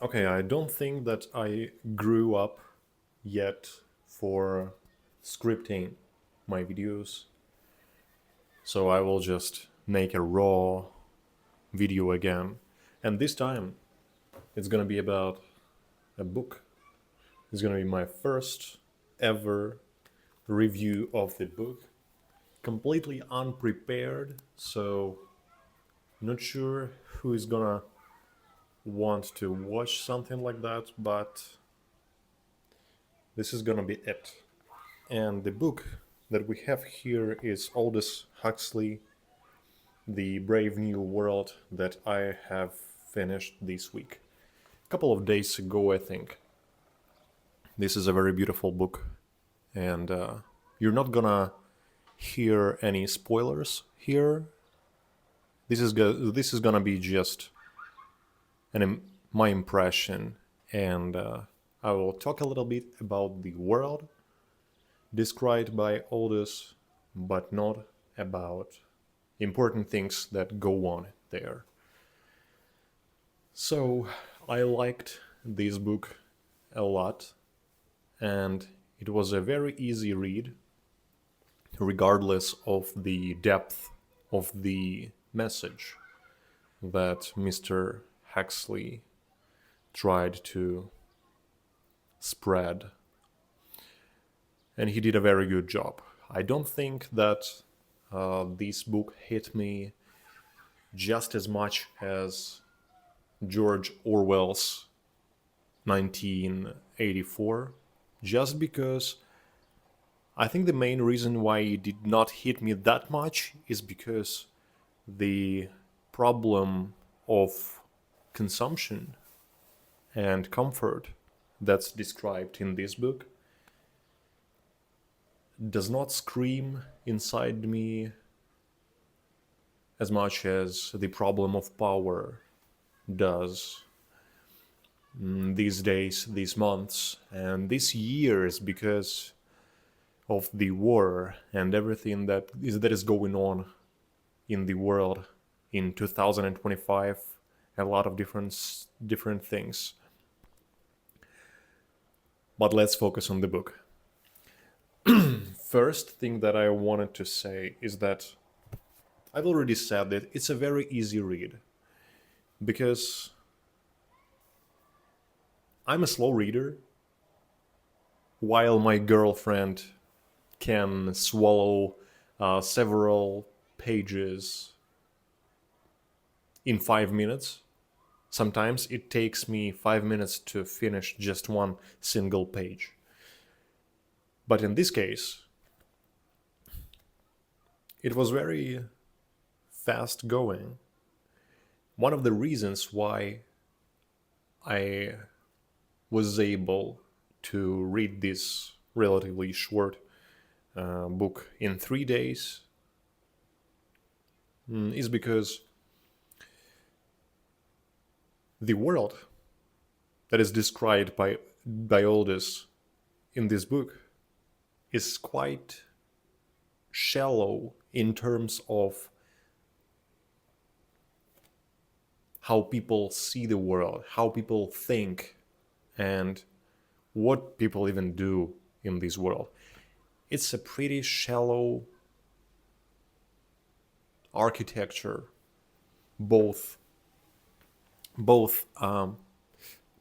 Okay, I don't think that I grew up yet for scripting my videos, so I will just make a raw video again. And this time it's gonna be about a book. It's gonna be my first ever review of the book, completely unprepared, so not sure who is gonna want to watch something like that, but this is gonna be it. And the book that we have here is Aldous Huxley, The Brave New World, that I have finished this week. A couple of days ago, I think. This is a very beautiful book, and you're not gonna hear any spoilers here. This is gonna be just my impression, and I will talk a little bit about the world described by Aldous, but not about important things that go on there. So I liked this book a lot, and it was a very easy read, regardless of the depth of the message that Mr. Huxley tried to spread. And he did a very good job. I don't think that this book hit me just as much as George Orwell's 1984, just because I think the main reason why it did not hit me that much is because the problem of consumption and comfort that's described in this book does not scream inside me as much as the problem of power does these days, these months, and these years, because of the war and everything that is going on in the world in 2025. A lot of different things. But let's focus on the book. First thing that I wanted to say is that I've already said that it's a very easy read, because I'm a slow reader, while my girlfriend can swallow several pages in 5 minutes. Sometimes it takes me 5 minutes to finish just one single page. But in this case, it was very fast going. One of the reasons why I was able to read this relatively short book in 3 days is because the world that is described by Aldous in this book is quite shallow in terms of how people see the world, how people think, and what people even do in this world. It's a pretty shallow architecture, both both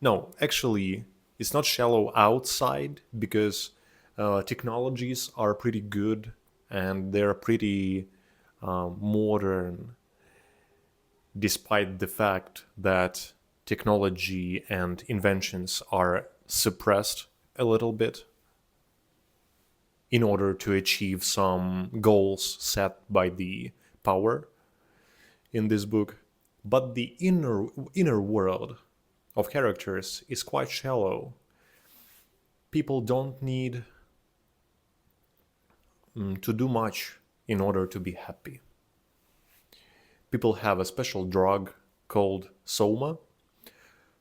no, actually it's not shallow outside, because technologies are pretty good and they're pretty modern, despite the fact that technology and inventions are suppressed a little bit in order to achieve some goals set by the power in this book. But the inner world of characters is quite shallow. People don't need to do much in order to be happy. People have a special drug called soma.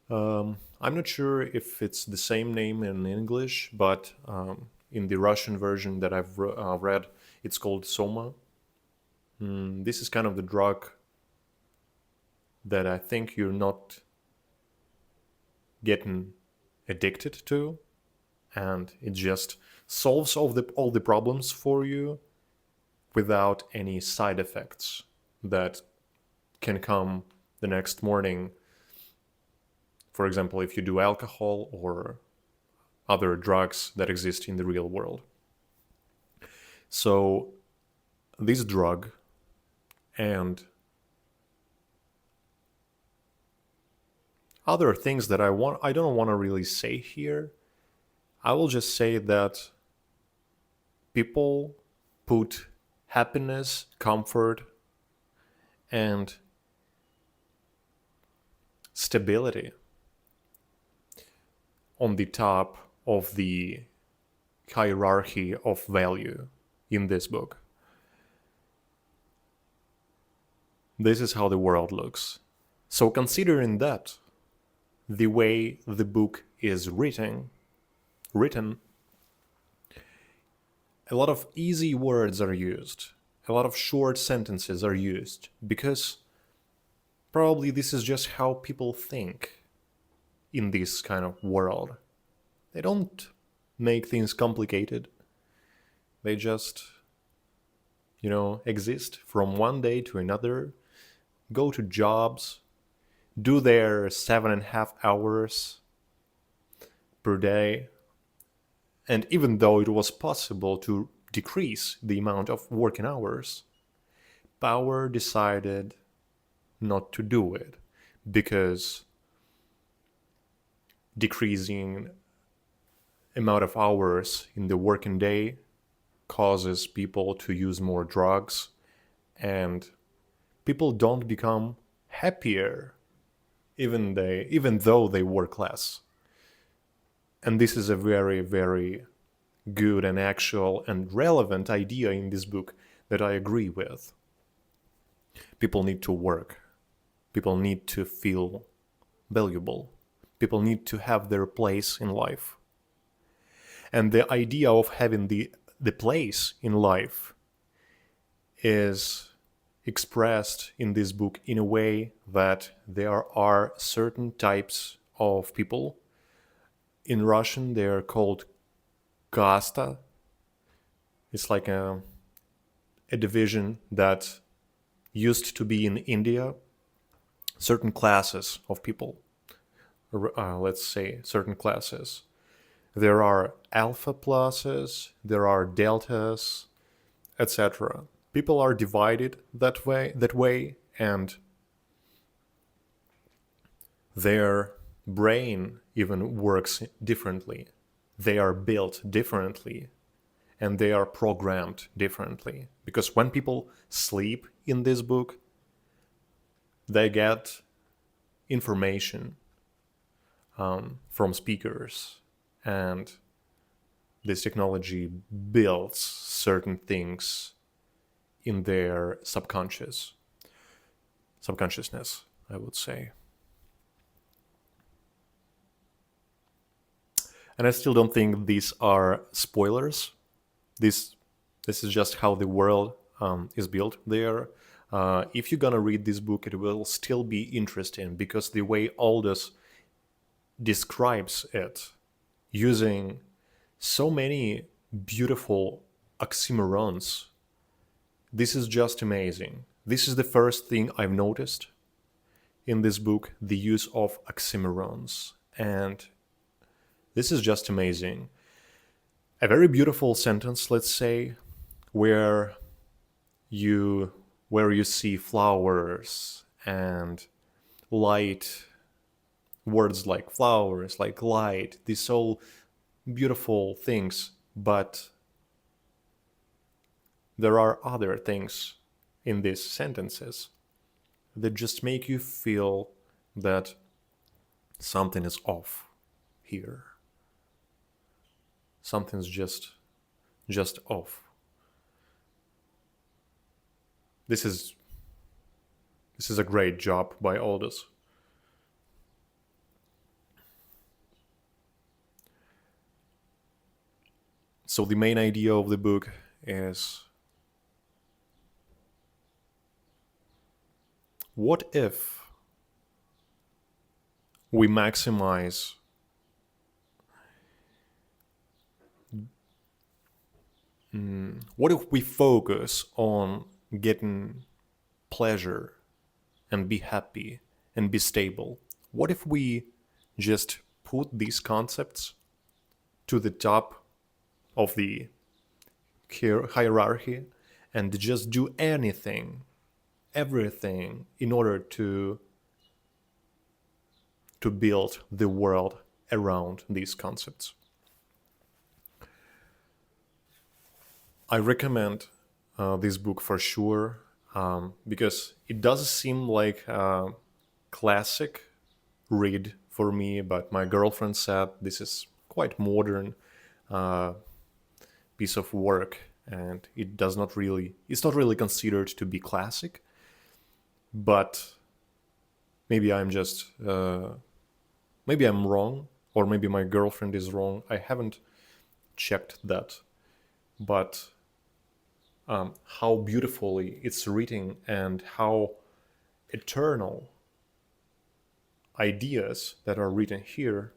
I'm not sure if it's the same name in English, but in the Russian version that I've read, it's called soma. This is kind of the drug that I think you're not getting addicted to, and it just solves all the problems for you without any side effects that can come the next morning. For example, if you do alcohol or other drugs that exist in the real world. So this drug and other things that I don't want to really say here. I will just say that people put happiness, comfort, and stability on the top of the hierarchy of value in this book. This is how the world looks. So considering that, the way the book is written, a lot of easy words are used, a lot of short sentences are used, because probably this is just how people think in this kind of world. They don't make things complicated. They just, exist from one day to another, go to jobs, do their 7.5 hours per day. And even though it was possible to decrease the amount of working hours, power decided not to do it, because decreasing amount of hours in the working day causes people to use more drugs, and people don't become happier even though they work less. And this is a very, very good and actual and relevant idea in this book that I agree with. People need to work. People need to feel valuable. People need to have their place in life. And the idea of having the place in life is expressed in this book in a way that there are certain types of people. In Russian, they are called kasta. It's like a division that used to be in India. Certain classes of people, let's say certain classes. There are alpha pluses, there are deltas, etc. People are divided that way, and their brain even works differently. They are built differently, and they are programmed differently. Because when people sleep in this book, they get information from speakers, and this technology builds certain things in their subconsciousness, I would say. And I still don't think these are spoilers. This is just how the world is built there. If you're gonna read this book, it will still be interesting, because the way Aldous describes it, using so many beautiful oxymorons, this is just amazing. This is the first thing I've noticed in this book, the use of oxymorons. And this is just amazing. A very beautiful sentence, let's say, where you see flowers and light, words like flowers, like light, these all beautiful things, but there are other things in these sentences that just make you feel that something is off here. Something's just off. This is a great job by Aldous. So the main idea of the book is, what if we maximize what if we focus on getting pleasure and be happy and be stable? What if we just put these concepts to the top of the hierarchy and just do anything, everything in order to build the world around these concepts? I recommend this book for sure, because it does seem like a classic read for me, but my girlfriend said this is quite modern piece of work, and it's not really considered to be classic. But maybe maybe I'm wrong, or maybe my girlfriend is wrong. I haven't checked that, but how beautifully it's written and how eternal ideas that are written here,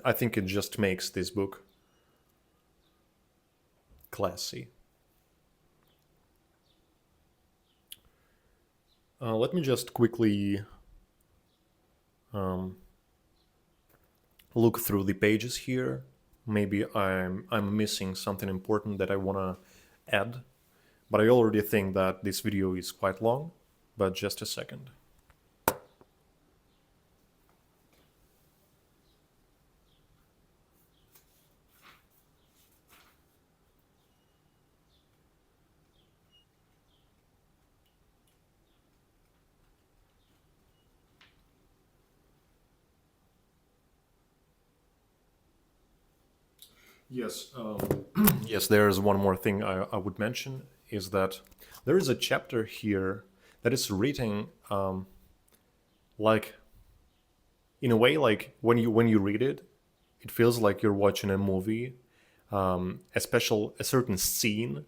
I think it just makes this book classy. Let me just quickly look through the pages here. Maybe I'm missing something important that I want to add, but I already think that this video is quite long. But just a second. Yes, yes. There's one more thing I would mention, is that there is a chapter here that is written like, in a way, like when you read it, it feels like you're watching a movie, a certain scene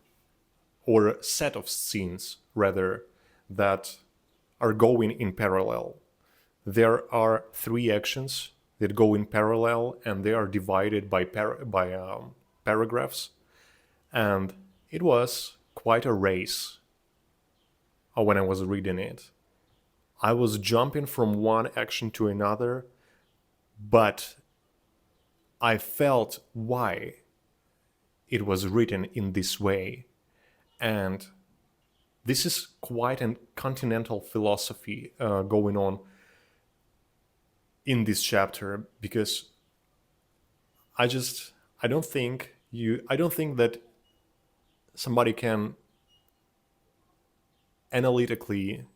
or a set of scenes rather that are going in parallel. There are three actions that go in parallel, and they are divided by paragraphs. And it was quite a race when I was reading it. I was jumping from one action to another, but I felt why it was written in this way. And this is quite a continental philosophy going on in this chapter, because I don't think that somebody can analytically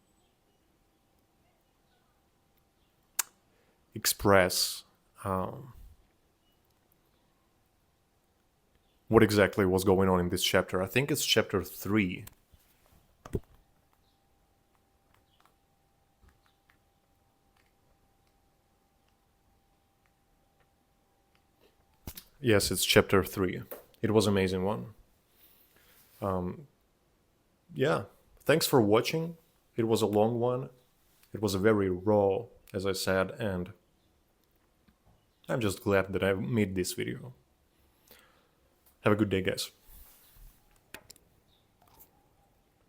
express what exactly was going on in this chapter. I think it's chapter 3. Yes, it's chapter 3. It was an amazing one. Yeah, thanks for watching. It was a long one. It was a very raw, as I said, and I'm just glad that I made this video. Have a good day, guys.